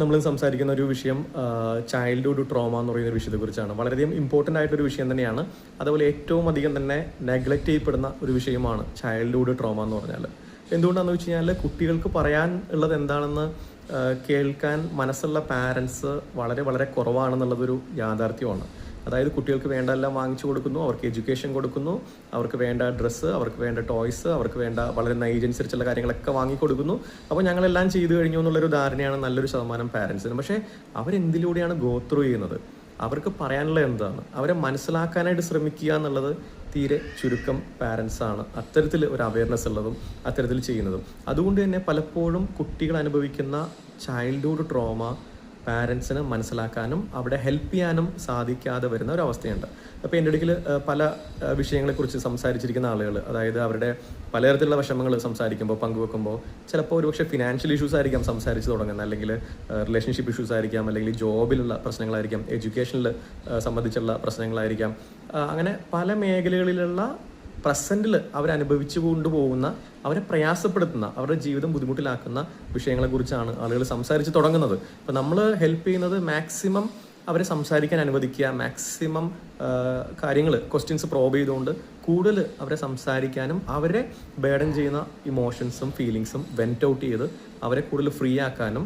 നമ്മൾ സംസാരിക്കുന്ന ഒരു വിഷയം ചൈൽഡ്ഹുഡ് ട്രോമ എന്ന് പറയുന്ന ഒരു വിഷയത്തെക്കുറിച്ചാണ്. വളരെയധികം ഇമ്പോർട്ടൻ്റ് ആയിട്ടൊരു വിഷയം തന്നെയാണ്. അതുപോലെ ഏറ്റവും അധികം തന്നെ നെഗ്ലക്റ്റ് ചെയ്യപ്പെടുന്ന ഒരു വിഷയമാണ് ചൈൽഡ്ഹുഡ് ട്രോമ എന്ന് പറഞ്ഞാൽ. എന്തുകൊണ്ടാണെന്ന് വെച്ച് കഴിഞ്ഞാൽ കുട്ടികൾക്ക് പറയാൻ ഉള്ളത് എന്താണെന്ന് കേൾക്കാൻ മനസ്സുള്ള പാരൻസ് വളരെ വളരെ കുറവാണെന്നുള്ളതൊരു യാഥാർത്ഥ്യമാണ്. അതായത് കുട്ടികൾക്ക് വേണ്ട എല്ലാം വാങ്ങിച്ചു കൊടുക്കുന്നു, അവർക്ക് എഡ്യൂക്കേഷൻ കൊടുക്കുന്നു, അവർക്ക് വേണ്ട ഡ്രസ്സ്, അവർക്ക് വേണ്ട ടോയ്സ്, അവർക്ക് വേണ്ട വളരെ ഏജ് അനുസരിച്ചുള്ള കാര്യങ്ങളൊക്കെ വാങ്ങിക്കൊടുക്കുന്നു. അപ്പോൾ ഞങ്ങളെല്ലാം ചെയ്തു കഴിഞ്ഞു എന്നുള്ളൊരു ധാരണയാണ് നല്ലൊരു ശതമാനം പാരൻസിന്. പക്ഷേ അവരെന്തിലൂടെയാണ് ഗോ ത്രൂ ചെയ്യുന്നത്? അവർക്ക് പറയാനുള്ളത് എന്താണ്? അവരെ മനസ്സിലാക്കാനായിട്ട് ശ്രമിക്കുക എന്നുള്ളത് തീരെ ചുരുക്കം പാരൻസാണ് അത്തരത്തിൽ ഒരു അവയർനെസ് ഉള്ളതും അത്തരത്തിൽ ചെയ്യുന്നതും. അതുകൊണ്ട് തന്നെ പലപ്പോഴും കുട്ടികൾ അനുഭവിക്കുന്ന ചൈൽഡ്ഹുഡ് ട്രോമ പാരൻസിന് മനസ്സിലാക്കാനും അവിടെ ഹെൽപ്പ് ചെയ്യാനും സാധിക്കാതെ വരുന്ന ഒരു അവസ്ഥയുണ്ട്. അപ്പോൾ എൻ്റെ ഇടയ്ക്ക് പല വിഷയങ്ങളെക്കുറിച്ച് സംസാരിച്ചിരിക്കുന്ന ആളുകൾ, അതായത് അവരുടെ പലതരത്തിലുള്ള വിഷമങ്ങൾ സംസാരിക്കുമ്പോൾ പങ്കുവെക്കുമ്പോൾ ചിലപ്പോൾ ഒരുപക്ഷെ ഫിനാൻഷ്യൽ ഇഷ്യൂസ് ആയിരിക്കാം സംസാരിച്ച് തുടങ്ങുന്നത്, അല്ലെങ്കിൽ റിലേഷൻഷിപ്പ് ഇഷ്യൂസ് ആയിരിക്കാം, അല്ലെങ്കിൽ ജോബിലുള്ള പ്രശ്നങ്ങളായിരിക്കാം, എഡ്യൂക്കേഷനിൽ സംബന്ധിച്ചുള്ള പ്രശ്നങ്ങളായിരിക്കാം. അങ്ങനെ പല മേഖലകളിലുള്ള പ്രസൻറ്റിൽ അവരനുഭവിച്ചു കൊണ്ടുപോകുന്ന, അവരെ പ്രയാസപ്പെടുത്തുന്ന, അവരുടെ ജീവിതം ബുദ്ധിമുട്ടിലാക്കുന്ന വിഷയങ്ങളെക്കുറിച്ചാണ് ആളുകൾ സംസാരിച്ച് തുടങ്ങുന്നത്. അപ്പോൾ നമ്മൾ ഹെൽപ്പ് ചെയ്യുന്നത് മാക്സിമം അവരെ സംസാരിക്കാൻ അനുവദിക്കുക, മാക്സിമം കാര്യങ്ങൾ ക്വസ്റ്റ്യൻസ് പ്രോബ് ചെയ്തുകൊണ്ട് കൂടുതൽ അവരെ സംസാരിക്കാനും അവരെ ബേഡൻ ചെയ്യുന്ന ഇമോഷൻസും ഫീലിങ്സും വെൻറ്റ് ഔട്ട് ചെയ്ത് അവരെ കൂടുതൽ ഫ്രീ ആക്കാനും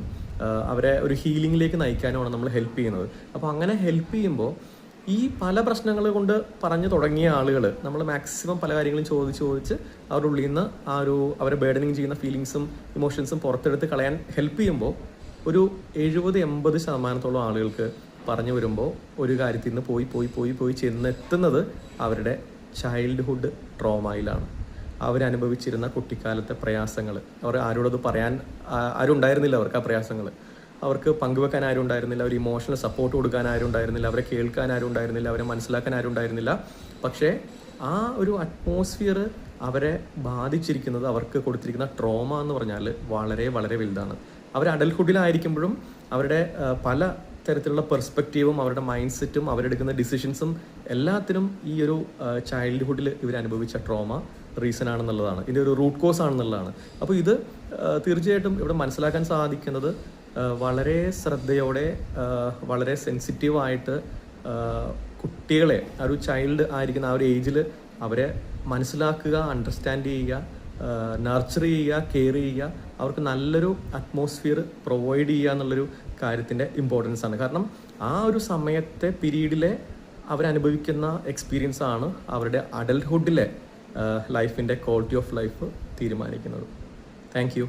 അവരെ ഒരു ഹീലിംഗിലേക്ക് നയിക്കാനുമാണ് നമ്മൾ ഹെൽപ്പ് ചെയ്യുന്നത്. അപ്പോൾ അങ്ങനെ ഹെൽപ്പ് ചെയ്യുമ്പോൾ ഈ പല പ്രശ്നങ്ങൾ കൊണ്ട് പറഞ്ഞു തുടങ്ങിയ ആളുകൾ നമ്മൾ മാക്സിമം പല കാര്യങ്ങളും ചോദിച്ച് അവരുടെ ഉള്ളിൽ നിന്ന് അവരെ ബേഡനിങ് ചെയ്യുന്ന ഫീലിങ്സും ഇമോഷൻസും പുറത്തെടുത്ത് കളയാൻ ഹെൽപ്പ് ചെയ്യുമ്പോൾ ഒരു 70-80% ആളുകൾക്ക് പറഞ്ഞു വരുമ്പോൾ ഒരു കാര്യത്തിൽ നിന്ന് പോയി ചെന്നെത്തുന്നത് അവരുടെ ചൈൽഡ്ഹുഡ് ട്രോമയിലാണ്. അവരനുഭവിച്ചിരുന്ന കുട്ടിക്കാലത്തെ പ്രയാസങ്ങൾ, അവർ ആരോടത് പറയാൻ ആരും ഉണ്ടായിരുന്നില്ല, അവർക്ക് ആ പ്രയാസങ്ങൾ അവർക്ക് പങ്കുവെക്കാൻ ആരും ഉണ്ടായിരുന്നില്ല, ഒരു ഇമോഷണൽ സപ്പോർട്ട് കൊടുക്കാൻ ആരും ഉണ്ടായിരുന്നില്ല, അവരെ കേൾക്കാൻ ആരും ഉണ്ടായിരുന്നില്ല, അവരെ മനസ്സിലാക്കാൻ ആരും ഉണ്ടായിരുന്നില്ല. പക്ഷേ ആ ഒരു അറ്റ്മോസ്ഫിയർ അവരെ ബാധിച്ചിരിക്കുന്നത്, അവർക്ക് കൊടുത്തിരിക്കുന്ന ട്രോമ എന്ന് പറഞ്ഞാൽ വളരെ വളരെ വലുതാണ്. അവർ അഡൽഹുഡിലായിരിക്കുമ്പോഴും അവരുടെ പല തരത്തിലുള്ള പെർസ്പെക്റ്റീവും അവരുടെ മൈൻഡ് സെറ്റും അവരെടുക്കുന്ന ഡിസിഷൻസും എല്ലാത്തിനും ഈ ഒരു ചൈൽഡ്ഹുഡിൽ ഇവരനുഭവിച്ച ട്രോമ റീസൺ ആണെന്നുള്ളതാണ്, ഇതിൻ്റെ ഒരു റൂട്ട് കോസ് ആണെന്നുള്ളതാണ്. അപ്പോൾ ഇത് തീർച്ചയായിട്ടും ഇവിടെ മനസ്സിലാക്കാൻ സാധിക്കുന്നത് വളരെ ശ്രദ്ധയോടെ വളരെ സെൻസിറ്റീവായിട്ട് കുട്ടികളെ, ആ ഒരു ചൈൽഡ് ആയിരിക്കുന്ന ആ ഒരു ഏജിൽ അവരെ മനസ്സിലാക്കുക, അണ്ടർസ്റ്റാൻഡ് ചെയ്യുക, നർച്ചർ ചെയ്യുക, കെയർ ചെയ്യുക, അവർക്ക് നല്ലൊരു അറ്റ്മോസ്ഫിയർ പ്രൊവൈഡ് ചെയ്യുക എന്നുള്ളൊരു കാര്യത്തിൻ്റെ ഇമ്പോർട്ടൻസ് ആണ്. കാരണം ആ ഒരു സമയത്തെ പീരീഡിലെ അവരനുഭവിക്കുന്ന എക്സ്പീരിയൻസ് ആണ് അവരുടെ അഡൽട്ട്ഹുഡിലെ ലൈഫിൻ്റെ ക്വാളിറ്റി ഓഫ് ലൈഫ് തീരുമാനിക്കുന്നത്. Thank you.